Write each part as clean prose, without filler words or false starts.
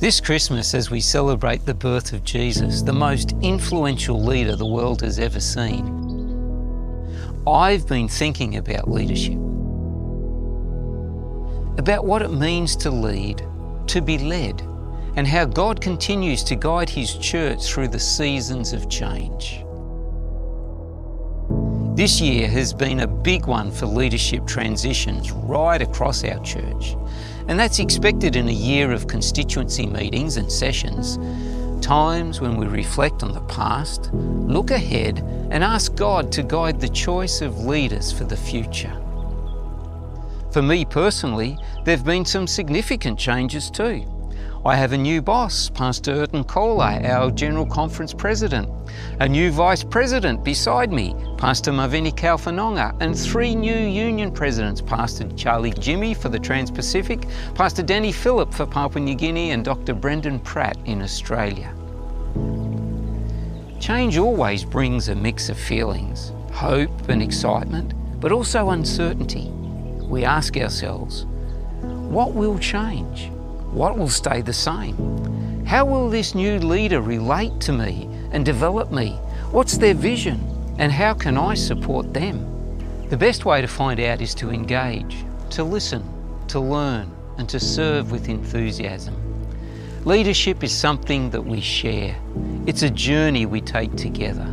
This Christmas, as we celebrate the birth of Jesus, the most influential leader the world has ever seen, I've been thinking about leadership, about what it means to lead, to be led, and how God continues to guide His church through the seasons of change. This year has been a big one for leadership transitions right across our church, and that's expected in a year of constituency meetings and sessions, times when we reflect on the past, look ahead, and ask God to guide the choice of leaders for the future. For me personally, there have been some significant changes too. I have a new boss, Pastor Urton Kohler, our General Conference President, a new Vice President beside me, Pastor Mavini Kalfanonga, and 3 new Union Presidents, Pastor Charlie Jimmy for the Trans-Pacific, Pastor Danny Phillip for Papua New Guinea, and Dr. Brendan Pratt in Australia. Change always brings a mix of feelings, hope and excitement, but also uncertainty. We ask ourselves, what will change? What will stay the same? How will this new leader relate to me and develop me? What's their vision and how can I support them? The best way to find out is to engage, to listen, to learn, and to serve with enthusiasm. Leadership is something that we share. It's a journey we take together.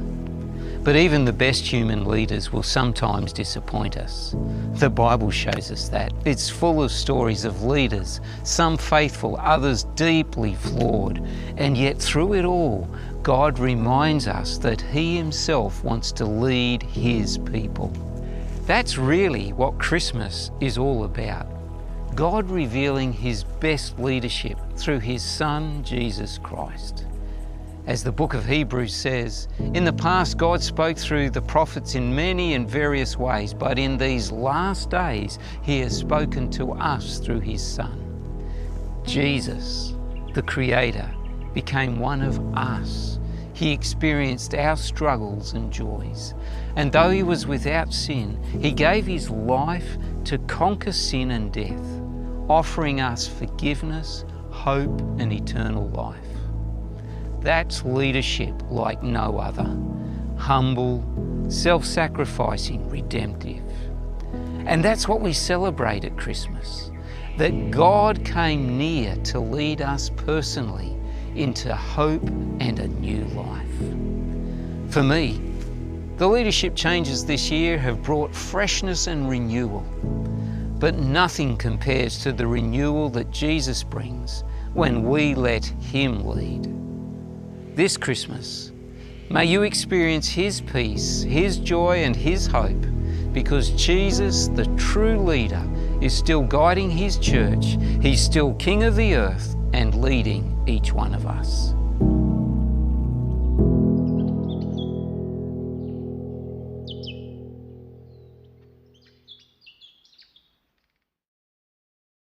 But even the best human leaders will sometimes disappoint us. The Bible shows us that. It's full of stories of leaders, some faithful, others deeply flawed. And yet through it all, God reminds us that He Himself wants to lead His people. That's really what Christmas is all about. God revealing His best leadership through His Son, Jesus Christ. As the book of Hebrews says, in the past God spoke through the prophets in many and various ways, but in these last days He has spoken to us through His Son. Jesus, the Creator, became one of us. He experienced our struggles and joys. And though He was without sin, He gave His life to conquer sin and death, offering us forgiveness, hope, and eternal life. That's leadership like no other. Humble, self-sacrificing, redemptive. And that's what we celebrate at Christmas. That God came near to lead us personally into hope and a new life. For me, the leadership changes this year have brought freshness and renewal. But nothing compares to the renewal that Jesus brings when we let Him lead. This Christmas, may you experience His peace, His joy, and His hope, because Jesus, the true leader, is still guiding His church. He's still King of the earth and leading each one of us.